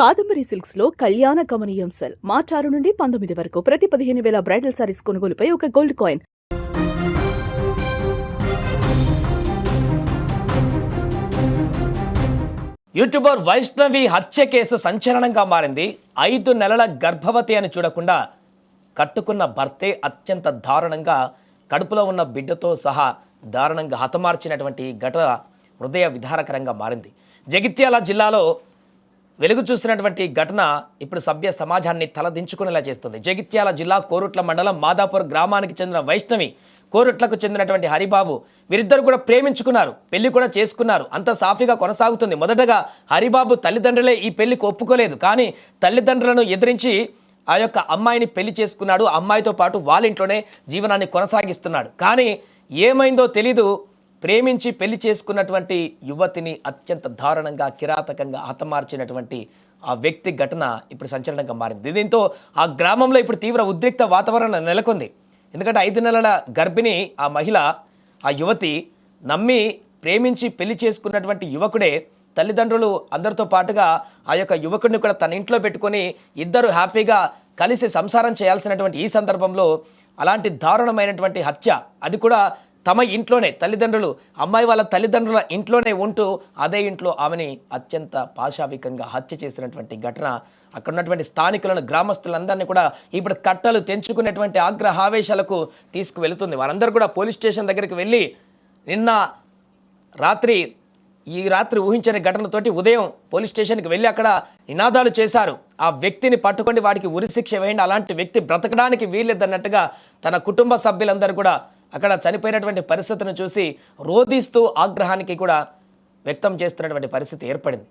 Kadambari silks లో కళ్యాణ గమనీయం cell మార్చి 6 నుండి 19 వరకు ప్రతి 15,000 బ్రైడల్ సారీస్ కొనుగోలుపై ఒక గోల్డ్ కాయిన్. యూట్యూబర్ వైష్ణవి హత్య కేసు సంచలనంగా మారింది. 5 నెలల గర్భవతి అని చూడకుండా కట్టుకున్న భర్తే అత్యంత దారుణంగా కడుపులో ఉన్న బిడ్డతో సహా దారుణంగా హతమార్చినటువంటి ఘటన హృదయ విదారకరంగా మారింది. జగిత్యాల జిల్లాలో వెలుగు చూస్తున్నటువంటి ఘటన ఇప్పుడు సభ్య సమాజాన్ని తలదించుకునేలా చేస్తుంది. జగిత్యాల జిల్లా కోరుట్ల మండలం మాదాపూర్ గ్రామానికి చెందిన వైష్ణవి, కోరుట్లకు చెందినటువంటి హరిబాబు వీరిద్దరు కూడా ప్రేమించుకున్నారు, పెళ్లి కూడా చేసుకున్నారు. అంత సాఫీగా కొనసాగుతుంది. మొదటగా హరిబాబు తల్లిదండ్రులే ఈ పెళ్లికి ఒప్పుకోలేదు, కానీ తల్లిదండ్రులను ఎదిరించి ఆ యొక్క అమ్మాయిని పెళ్లి చేసుకున్నాడు. అమ్మాయితో పాటు వాళ్ళ ఇంట్లోనే జీవనాన్ని కొనసాగిస్తున్నాడు. కానీ ఏమైందో తెలీదు, ప్రేమించి పెళ్లి చేసుకున్నటువంటి యువతిని అత్యంత దారుణంగా కిరాతకంగా హతమార్చినటువంటి ఆ వ్యక్తి ఘటన ఇప్పుడు సంచలనంగా మారింది. దీంతో ఆ గ్రామంలో ఇప్పుడు తీవ్ర ఉద్రిక్త వాతావరణం నెలకొంది. ఎందుకంటే 5 నెలల గర్భిణి ఆ మహిళ, ఆ యువతి నమ్మి ప్రేమించి పెళ్లి చేసుకున్నటువంటి యువకుడే తల్లిదండ్రులు అందరితో పాటుగా ఆ యొక్క యువకుడిని కూడా తన ఇంట్లో పెట్టుకొని ఇద్దరు హ్యాపీగా కలిసి సంసారం చేయాల్సినటువంటి ఈ సందర్భంలో అలాంటి దారుణమైనటువంటి హత్య, అది కూడా తమ ఇంట్లోనే తల్లిదండ్రులు, అమ్మాయి వాళ్ళ తల్లిదండ్రుల ఇంట్లోనే ఉంటూ అదే ఇంట్లో ఆమెని అత్యంత పాశావికంగా హత్య చేసినటువంటి ఘటన అక్కడ ఉన్నటువంటి స్థానికులను, గ్రామస్తులందరినీ కూడా ఇప్పుడు కట్టలు తెంచుకునేటువంటి ఆగ్రహావేశాలకు తీసుకువెళుతుంది. వారందరూ కూడా పోలీస్ స్టేషన్ దగ్గరికి వెళ్ళి ఈ రాత్రి ఊహించిన ఘటనతోటి ఉదయం పోలీస్ స్టేషన్కి వెళ్ళి అక్కడ నినాదాలు చేశారు. ఆ వ్యక్తిని పట్టుకొని వాడికి ఉరిశిక్ష వేయండి, అలాంటి వ్యక్తి బ్రతకడానికి వీల్లేదన్నట్టుగా తన కుటుంబ సభ్యులందరూ కూడా అక్కడ చనిపోయినటువంటి పరిస్థితిని చూసి రోధిస్తూ ఆగ్రహానికి కూడా వ్యక్తం చేస్తున్నటువంటి పరిస్థితి ఏర్పడింది.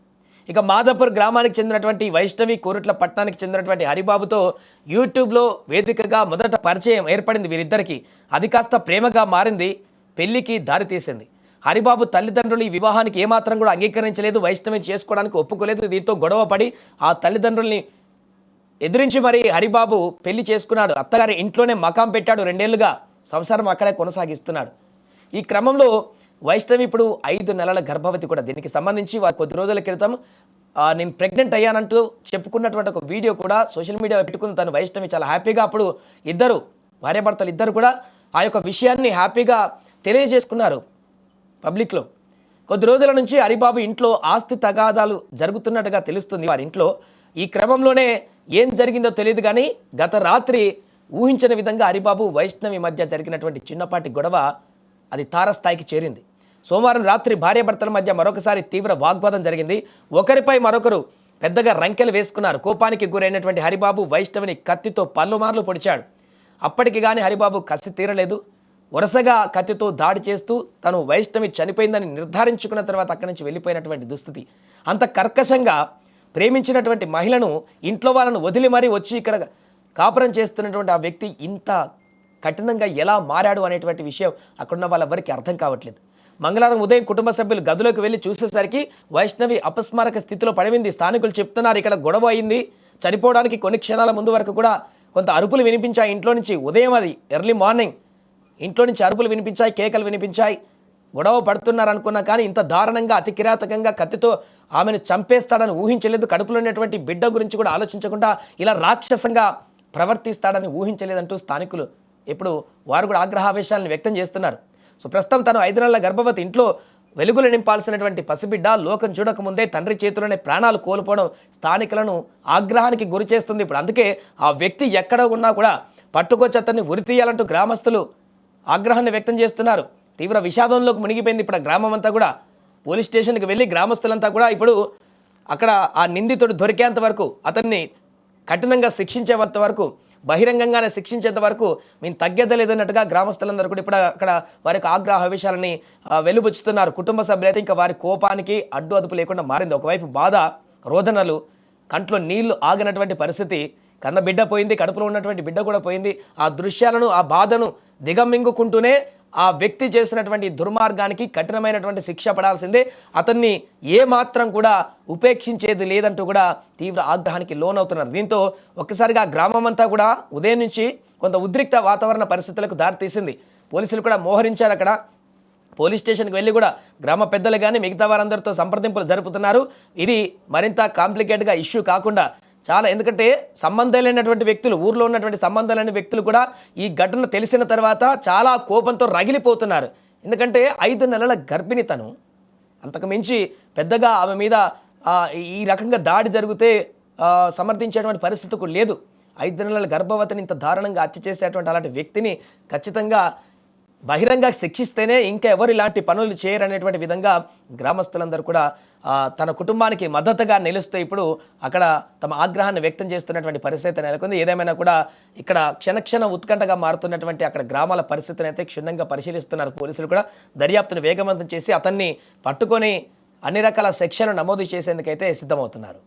ఇక మాదాపూర్ గ్రామానికి చెందినటువంటి వైష్ణవి, కోరుట్ల పట్టణానికి చెందినటువంటి హరిబాబుతో యూట్యూబ్లో వేదికగా మొదట పరిచయం ఏర్పడింది వీరిద్దరికీ. అది కాస్త ప్రేమగా మారింది, పెళ్లికి దారితీసింది. హరిబాబు తల్లిదండ్రులు ఈ వివాహానికి ఏమాత్రం కూడా అంగీకరించలేదు, వైష్ణవి చేసుకోవడానికి ఒప్పుకోలేదు. దీంతో గొడవ పడి ఆ తల్లిదండ్రుల్ని ఎదిరించి మరి హరిబాబు పెళ్లి చేసుకున్నాడు. అత్తగారి ఇంట్లోనే మకాం పెట్టాడు. 2 ఏళ్లుగా సంసారం అక్కడే కొనసాగిస్తున్నాడు. ఈ క్రమంలో వైష్ణవి ఇప్పుడు 5 నెలల గర్భవతి కూడా. దీనికి సంబంధించి వారు కొద్ది రోజుల క్రితం నేను ప్రెగ్నెంట్ అయ్యానంటూ చెప్పుకున్నటువంటి ఒక వీడియో కూడా సోషల్ మీడియాలో పెట్టుకుని తను వైష్ణవి చాలా హ్యాపీగా అప్పుడు ఇద్దరు భార్యాభర్తలు ఇద్దరు కూడా ఆ యొక్క విషయాన్ని హ్యాపీగా తెలియజేసుకున్నారు పబ్లిక్లో. కొద్ది రోజుల నుంచి హరిబాబు ఇంట్లో ఆస్తి తగాదాలు జరుగుతున్నట్టుగా తెలుస్తుంది వారి ఇంట్లో. ఈ క్రమంలోనే ఏం జరిగిందో తెలియదు, కానీ గత రాత్రి ఊహించిన విధంగా హరిబాబు, వైష్ణవి మధ్య జరిగినటువంటి చిన్నపాటి గొడవ అది తారస్థాయికి చేరింది. సోమవారం రాత్రి భార్యాభర్తల మధ్య మరొకసారి తీవ్ర వాగ్వాదం జరిగింది. ఒకరిపై మరొకరు పెద్దగా రంకెలు వేసుకున్నారు. కోపానికి గురైనటువంటి హరిబాబు వైష్ణవిని కత్తితో పలుమార్లు పొడిచాడు. అప్పటికి కానీ హరిబాబు కసి తీరలేదు. వరుసగా కత్తితో దాడి చేస్తూ తను వైష్ణవి చనిపోయిందని నిర్ధారించుకున్న తర్వాత అక్కడి నుంచి వెళ్ళిపోయినటువంటి దుస్థితి. అంత కర్కశంగా ప్రేమించినటువంటి మహిళను, ఇంట్లో వాళ్ళను వదిలి మరీ వచ్చి ఇక్కడ కాపురం చేస్తున్నటువంటి ఆ వ్యక్తి ఇంత కఠినంగా ఎలా మారాడు అనేటువంటి విషయం అక్కడున్న వాళ్ళెవరికి అర్థం కావట్లేదు. మంగళవారం ఉదయం కుటుంబ సభ్యులు గదిలోకి వెళ్ళి చూసేసరికి వైష్ణవి అపస్మారక స్థితిలో పడిపోయింది. స్థానికులు చెప్తున్నారు ఇక్కడ గొడవ అయింది. చనిపోవడానికి కొన్ని క్షణాల ముందు వరకు కూడా కొంత అరుపులు వినిపించాయి ఇంట్లో నుంచి. ఉదయం అది ఎర్లీ మార్నింగ్ ఇంట్లో నుంచి అరుపులు వినిపించాయి, కేకలు వినిపించాయి. గొడవ పడుతున్నారు అనుకున్నా, కానీ ఇంత దారుణంగా అతి కిరాతకంగా కత్తితో ఆమెను చంపేస్తాడని ఊహించలేదు. కడుపులో ఉన్నటువంటి బిడ్డ గురించి కూడా ఆలోచించకుండా ఇలా రాక్షసంగా ప్రవర్తిస్తాడని ఊహించలేదంటూ స్థానికులు ఇప్పుడు వారు కూడా ఆగ్రహావేశాలను వ్యక్తం చేస్తున్నారు. సో ప్రస్తుతం తను 5 నెలల గర్భవతి, ఇంట్లో వెలుగులు నింపాల్సినటువంటి పసిబిడ్డ లోకం చూడకముందే తండ్రి చేతిలోనే ప్రాణాలు కోల్పోవడం స్థానికులను ఆగ్రహానికి గురి చేస్తుంది. ఇప్పుడు అందుకే ఆ వ్యక్తి ఎక్కడ ఉన్నా కూడా పట్టుకొచ్చి అతన్ని ఉరి తీయాలంటూ గ్రామస్తులు ఆగ్రహాన్ని వ్యక్తం చేస్తున్నారు. తీవ్ర విషాదంలోకి మునిగిపోయింది ఇప్పుడు గ్రామం అంతా కూడా. పోలీస్ స్టేషన్కి వెళ్ళి గ్రామస్తులంతా కూడా ఇప్పుడు అక్కడ ఆ నిందితుడు దొరికేంత వరకు, అతన్ని కఠినంగా శిక్షించేంత వరకు, బహిరంగంగానే శిక్షించేంత వరకు మేము తగ్గేదలేదన్నట్టుగా గ్రామస్తులందరూ కూడా ఇప్పుడు అక్కడ వారి యొక్క ఆగ్రహ విషయాలని వెలుబుచ్చుతున్నారు. కుటుంబ సభ్యులైతే ఇంకా వారి కోపానికి అడ్డు అదుపు లేకుండా మారింది. ఒకవైపు బాధ, రోదనలు, కంట్లో నీళ్లు ఆగినటువంటి పరిస్థితి. కన్న బిడ్డ పోయింది, కడుపులో ఉన్నటువంటి బిడ్డ కూడా పోయింది. ఆ దృశ్యాలను, ఆ బాధను దిగమింగుకుంటూనే ఆ వ్యక్తి చేసినటువంటి దుర్మార్గానికి కఠినమైనటువంటి శిక్ష పడాల్సిందే, అతన్ని ఏమాత్రం కూడా ఉపేక్షించేది లేదంటూ కూడా తీవ్ర ఆగ్రహానికి లోనవుతున్నారు. దీంతో ఒక్కసారిగా గ్రామం అంతా కూడా ఉదయం నుంచి కొంత ఉద్రిక్త వాతావరణ పరిస్థితులకు దారితీసింది. పోలీసులు కూడా మోహరించారు. అక్కడ పోలీస్ స్టేషన్కి వెళ్ళి కూడా గ్రామ పెద్దలు కానీ మిగతా వారందరితో సంప్రదింపులు జరుపుతున్నారు. ఇది మరింత కాంప్లికేట్గా ఇష్యూ కాకుండా చాలా, ఎందుకంటే సంబంధం లేనటువంటి వ్యక్తులు, ఊర్లో ఉన్నటువంటి సంబంధం లేని వ్యక్తులు కూడా ఈ ఘటన తెలిసిన తర్వాత చాలా కోపంతో రగిలిపోతున్నారు. ఎందుకంటే 5 నెలల గర్భిణి తను, అంతకు మించి పెద్దగా ఆమె మీద ఈ రకంగా దాడి జరిగితే సమర్థించేటువంటి పరిస్థితి కూడా లేదు. 5 నెలల గర్భవతిని ఇంత దారుణంగా హత్య చేసేటువంటి అలాంటి వ్యక్తిని ఖచ్చితంగా బహిరంగ శిక్షిస్తేనే ఇంకా ఎవరు ఇలాంటి పనులు చేయరనేటువంటి విధంగా గ్రామస్తులందరూ కూడా తన కుటుంబానికి మద్దతుగా నిలుస్తూ ఇప్పుడు అక్కడ తమ ఆగ్రహాన్ని వ్యక్తం చేస్తున్నటువంటి పరిస్థితి నెలకొంది. ఏదేమైనా కూడా ఇక్కడ క్షణక్షణ ఉత్కంఠగా మారుతున్నటువంటి అక్కడ గ్రామాల పరిస్థితిని అయితే క్షుణ్ణంగా పరిశీలిస్తున్నారు పోలీసులు కూడా. దర్యాప్తును వేగవంతం చేసి అతన్ని పట్టుకొని అన్ని రకాల సెక్షన్లు నమోదు చేసేందుకైతే సిద్ధమవుతున్నారు.